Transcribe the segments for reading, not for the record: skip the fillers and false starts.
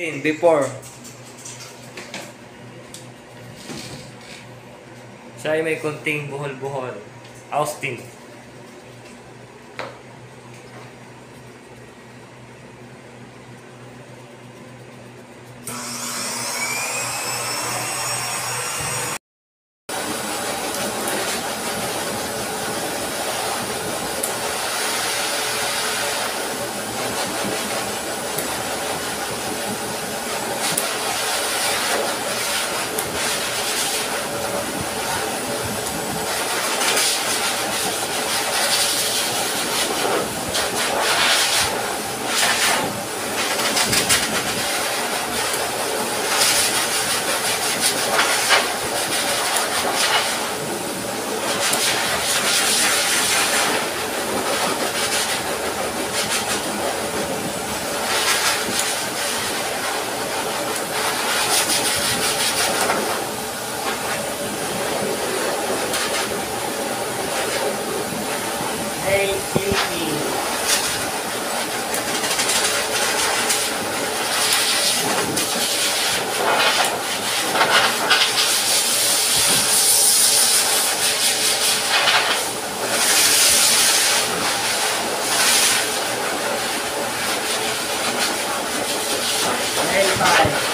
Before. Siya ay may konting buhol-buhol. Austin. Hey, Cutie. Hey, bye.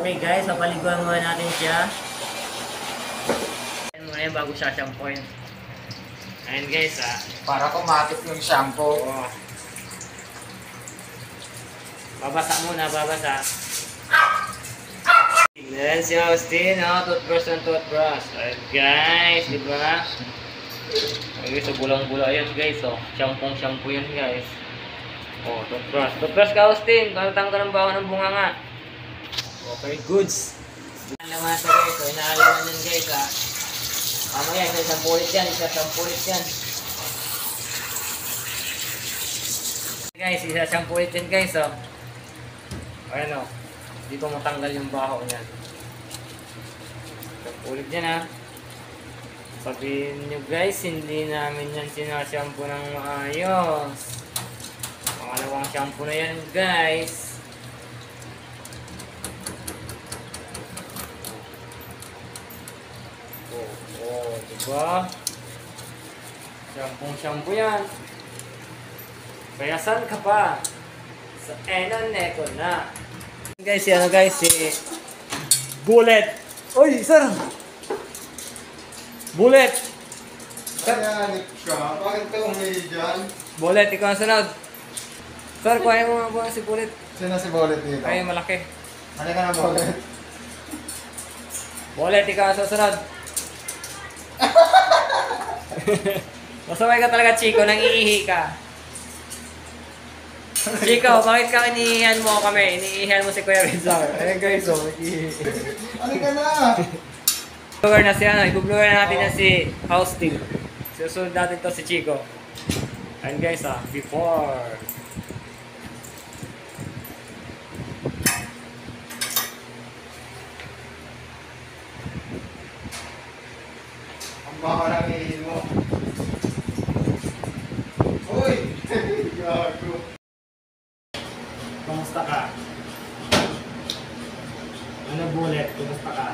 Okay guys, papaliguan muna natin siya. Ayan muna yan bago siya shampooin. Ayan guys Para kumatik yung shampoo. Oh. Babasa muna, babasa. Ayan si Austin, toothbrush ng toothbrush. Ayan guys, di ba? Ayan so bulang-bula yan guys, shampoo yan guys. Toothbrush. Toothbrush ka Austin, palatang ka ng baho ng bunganga. Okay, goods. Alaman sa guys, inaalaman yan guys mamaya, isang pulit yan. Guys, isang pulit yan guys, Ayan hindi ko matanggal yung baho niyan. Isang pulit yan Sabihin nyo guys, hindi namin yan sinashampoo ng maayos. Pangalawang shampoo na yan guys. Diba? Shampoo yan. Kaya saan ka pa? Sa Enon Neko na. Guys, si Bullet. Uy, sir! Bullet! Kaya siya, bakit ka umihi dyan? Bullet, ikaw ang sunod. Sir, kuhain mo nga si Bullet. Sino si Bullet dito? Ay, malaki. Ano ka na Bullet? Bullet, ikaw ang susunod. Masaway ka talaga, Chico, nang iihi ka. Chico, bakit ka iniihan mo kami? Iniihan mo si Kuya Rizal. Ayan guys, iihi. Ano ka na? Blogger na si i-blogger na natin na si Austin. Susunod natin to si Chico. Ayan guys, before. Ang baka lang ihin mo. Uy! Gago. Kumusta ka? Ano Bullet? Kumusta ka?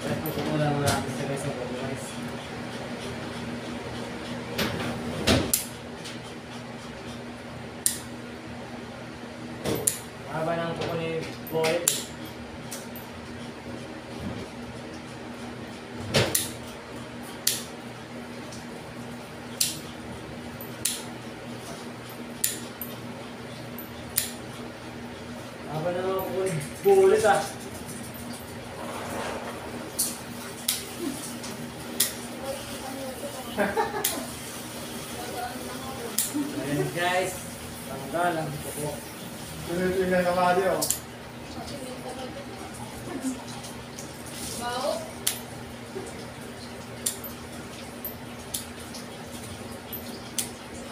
Ito ko muna natin sa guys guys. Haba ng kuko ni Bullet. Haba na ng kuko ni Bullet Ayan guys, tanggal ang kuko. Tingnan ka mali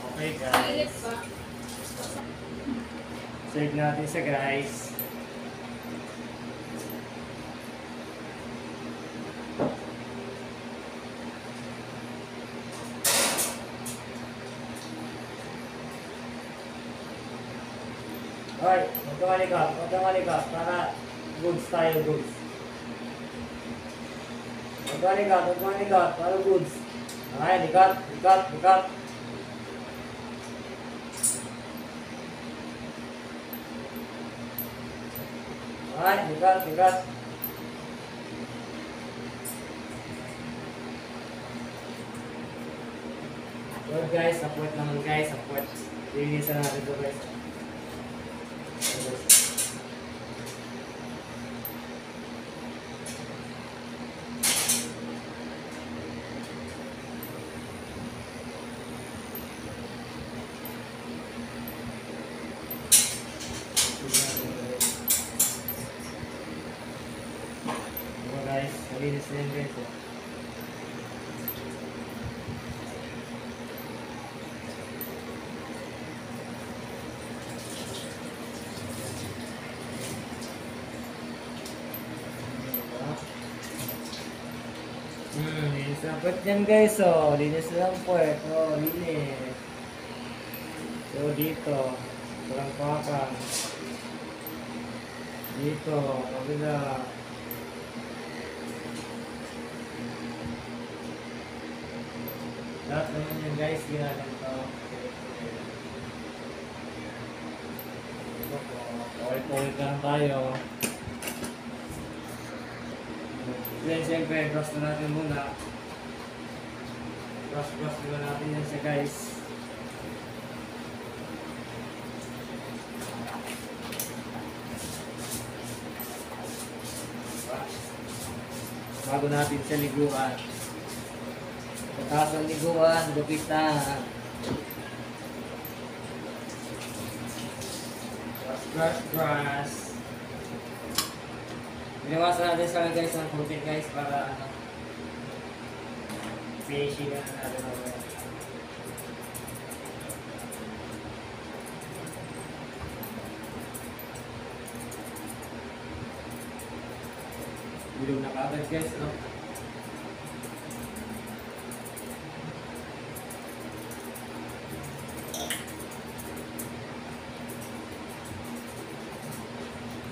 Okay guys. Save natin sa guys. Alright, magkamalikap para goods tayo, goods. Magkamalikap para goods. Alright, likat. Alright, likat. Well guys, sapuet naman guys, sapuet. Linisan natin ito guys. Guys, malinis na yun guys. Linis ang puwet yan guys, linis lang puwet, linis. So dito, walang pakang. Dito, kabila. Lahat naman yan guys, ginaganto. Ito po, Uwi ka lang tayo. Then siyempre, brush na natin muna. Brush muna natin yan siya guys. Bago natin siya liguan. Pagkas ang liguan, gupitan. Brush. Binawasan natin sa guys ng putin guys para ano, finishing na natin mamaya. Bilog na kaagad guys, no?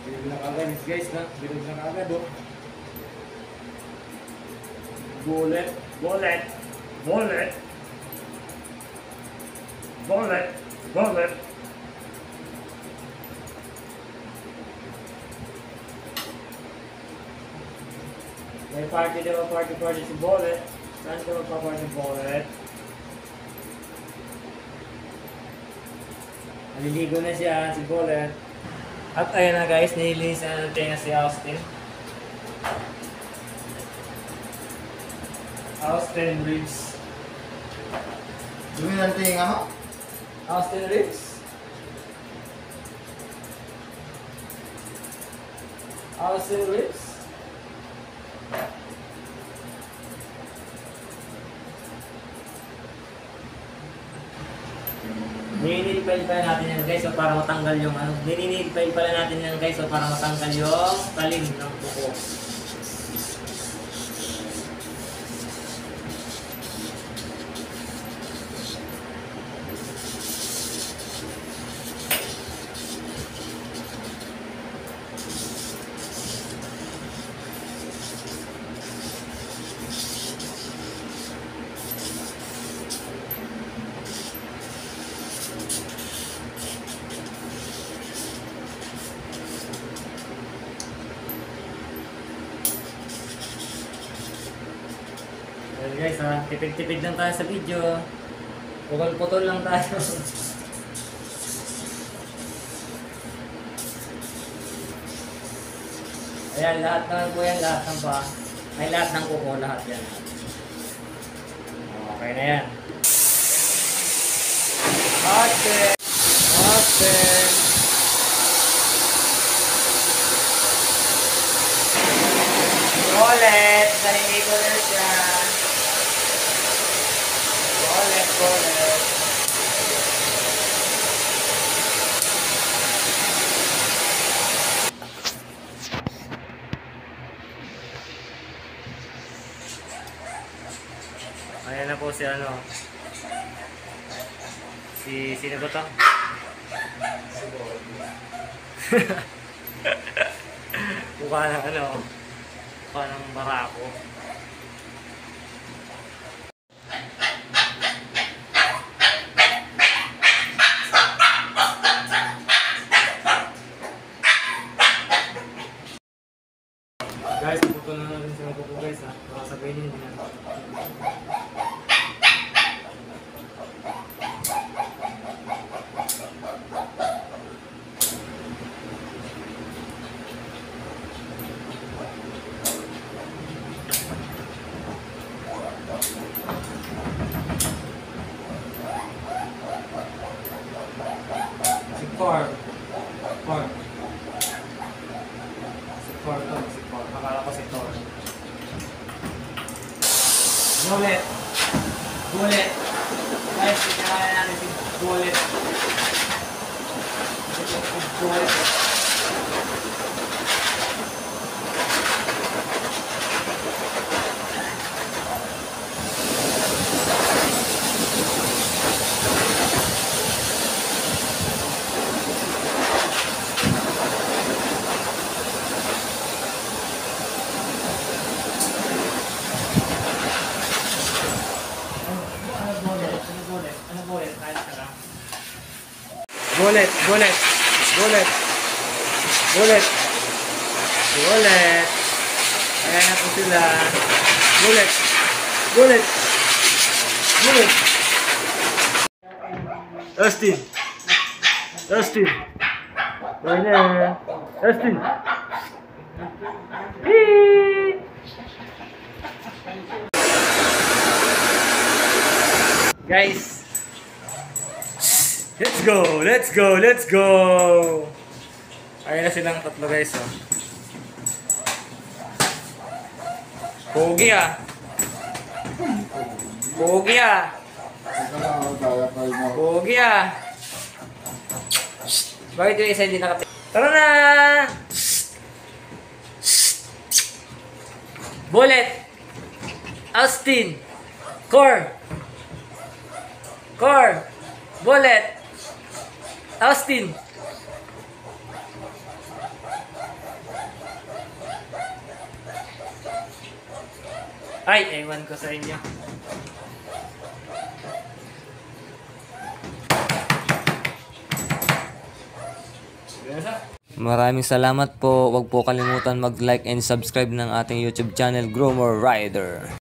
Bilog na kaagad guys, no? Bilog na kaagad, oh. Bullet. May party si Bullet. Saan ka magpa-party si Bullet? Naliligo na siya, si Bullet. At ayun na guys, nililinis na natin si Austin. Austin Reeves. Dumi ng tinga mo? Austin Reeves? Austin Reeves? Ninilipay pala natin yan guys so para matanggal yung ano. Ninilipay pala natin yan guys so para matanggal yung talim ng kuko. Guys, tipid-tipid lang tayo sa video. Putol-putol lang tayo. Ayan, lahat naman po yan, lahat ng pa. Ay, lahat ng kuko, lahat yan. Okay na yan. Austin! Bullet! Naliligo na siya. Bullet. Ayan na po si ano. Sino ba to? Mukha ng ano. Mukha ng barako. Guys, puto na natin sa kuko guys ha. Baka sabihin hindi na. Si Corp. Akala ko si Thor. Bullet. Guys, pinakalan natin si Bullet. Bullet. Bullet. Bullet. Bullet. Ayan na po sila. Bullet. Bullet. Bullet. Austin. Austin. Mana? Austin. Hii. Guys. Let's go. Let's go. Let's go. Ayan na silang tatlo guys. Oh. Pogi ah. Pogi ah. Pogi ah. Bakit yung isa hindi nakatingin? Tara na! Bullet! Austin! Core! Core! Bullet! Austin! Ay, ewan ko sa inyo. Maraming salamat po. Huwag po kalimutan mag-like and subscribe ng ating YouTube channel, Grow More Rider.